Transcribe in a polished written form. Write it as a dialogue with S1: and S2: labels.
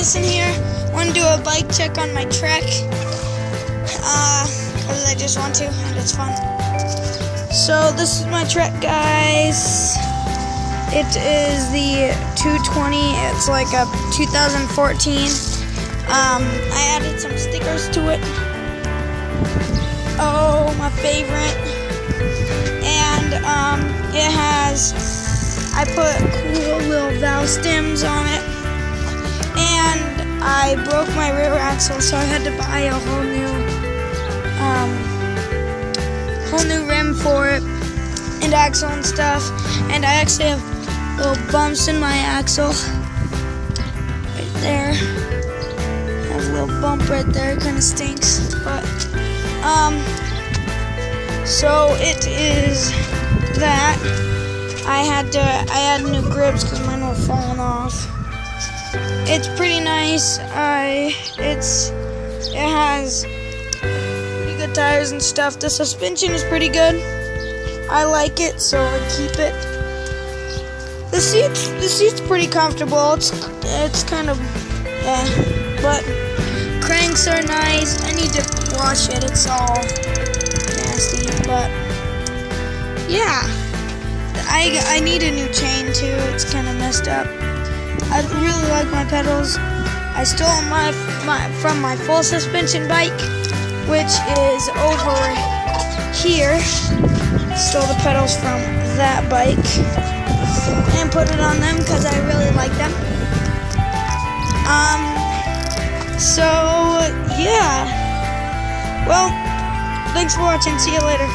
S1: Madison here. Want to do a bike check on my Trek, because I just want to, and it's fun. So this is my Trek, guys. It is the 220. It's like a 2014. I added some stickers to it. Oh, my favorite. And it has, I put cool little valve stems on it. And I broke my rear axle, so I had to buy a whole new rim for it, and axle and stuff. And I actually have little bumps in my axle right there. I have a little bump right there. It kind of stinks, but so it is that I had new grips because mine were falling off. It's pretty nice. It has pretty good tires and stuff. The suspension is pretty good. I like it, so I keep it. The seat's pretty comfortable. It's kind of but cranks are nice. I need to wash it. It's all nasty, but yeah. I need a new chain too. It's kind of messed up. I really like my pedals. I stole from my full suspension bike, which is over here. Stole the pedals from that bike and put it on them because I really like them. So yeah. Well, thanks for watching. See you later.